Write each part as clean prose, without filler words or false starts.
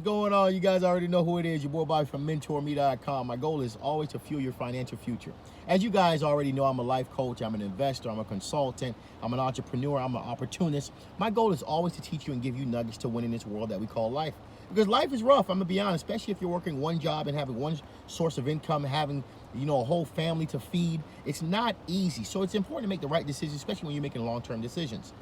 What's going on? You guys already know who it is. Your boy Bobby from Mentourme.com. My goal is always to fuel your financial future. As you guys already know, I'm a life coach, I'm an investor, I'm a consultant, I'm an entrepreneur, I'm an opportunist. My goal is always to teach you and give you nuggets to win in this world that we call life. Because life is rough, I'm gonna be honest, especially if you're working one job and having one source of income, having a whole family to feed. It's not easy. So it's important to make the right decisions, especially when you're making long-term decisions.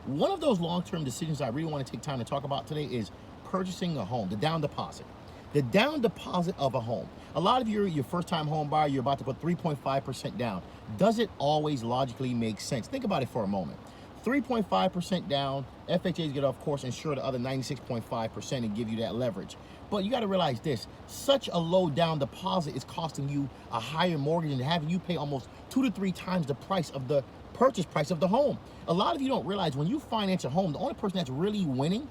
One of those long-term decisions I really want to take time to talk about today is purchasing a home, the down deposit. The down deposit of a home. A lot of you are your first-time home buyer, you're about to put 3.5% down. Does it always logically make sense? Think about it for a moment. 3.5% down, FHA is going to, of course, insure the other 96.5% and give you that leverage. But you got to realize this, such a low down deposit is costing you a higher mortgage and having you pay almost 2 to 3 times the price of the purchase price of the home. A lot of you don't realize when you finance a home, the only person that's really winning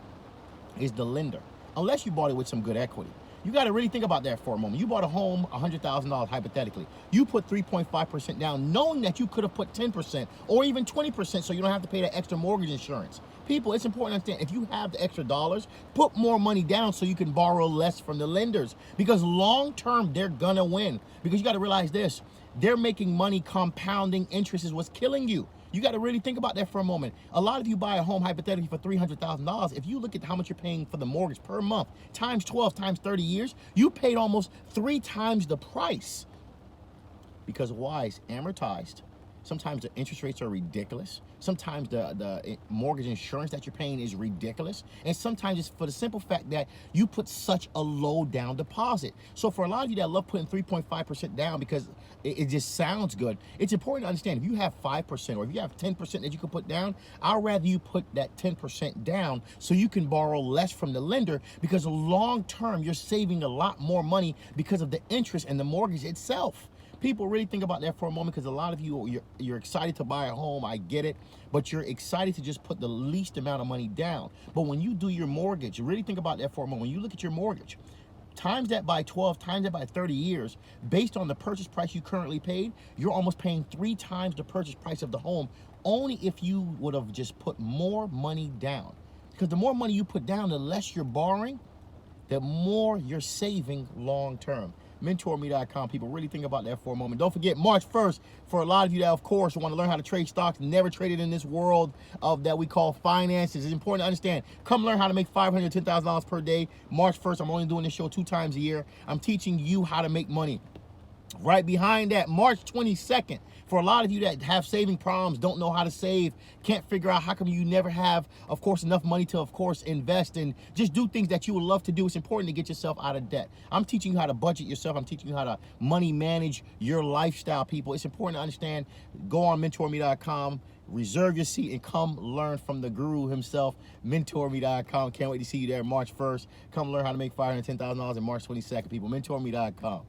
is the lender, unless you bought it with some good equity. You got to really think about that for a moment. You bought a home, $100,000 hypothetically. You put 3.5% down, knowing that you could have put 10% or even 20% so you don't have to pay that extra mortgage insurance. People, it's important to understand, if you have the extra dollars, put more money down so you can borrow less from the lenders, because long term, they're gonna win. Because you got to realize this, they're making money, compounding interest is what's killing you. You got to really think about that for a moment. A lot of you buy a home hypothetically for $300,000. If you look at how much you're paying for the mortgage per month, times 12, times 30 years, you paid almost 3 times the price. Because why? It's amortized. Sometimes the interest rates are ridiculous. Sometimes the mortgage insurance that you're paying is ridiculous. And sometimes it's for the simple fact that you put such a low down deposit. So for a lot of you that love putting 3.5% down because it just sounds good, it's important to understand, if you have 5% or if you have 10% that you can put down, I'd rather you put that 10% down so you can borrow less from the lender, because long term, you're saving a lot more money because of the interest and the mortgage itself. People really think about that for a moment, because a lot of you, you're excited to buy a home, I get it, but you're excited to just put the least amount of money down. But when you do your mortgage, really think about that for a moment. When you look at your mortgage, times that by 12, times that by 30 years, based on the purchase price you currently paid, you're almost paying 3 times the purchase price of the home, only if you would have just put more money down. Because the more money you put down, the less you're borrowing, the more you're saving long term. Mentourme.com. People, really think about that for a moment. Don't forget, March 1st, for a lot of you that, of course, want to learn how to trade stocks, never traded in this world of that we call finances. It's important to understand. Come learn how to make $500 to $10,000 per day. March 1st, I'm only doing this show 2 times a year. I'm teaching you how to make money. Right behind that, March 22nd, for a lot of you that have saving problems, don't know how to save, can't figure out how come you never have, of course, enough money to, of course, invest and just do things that you would love to do. It's important to get yourself out of debt. I'm teaching you how to budget yourself. I'm teaching you how to money manage your lifestyle, people. It's important to understand. Go on mentorme.com, reserve your seat, and come learn from the guru himself, mentorme.com. Can't wait to see you there March 1st. Come learn how to make $510,000 on March 22nd, people. Mentorme.com.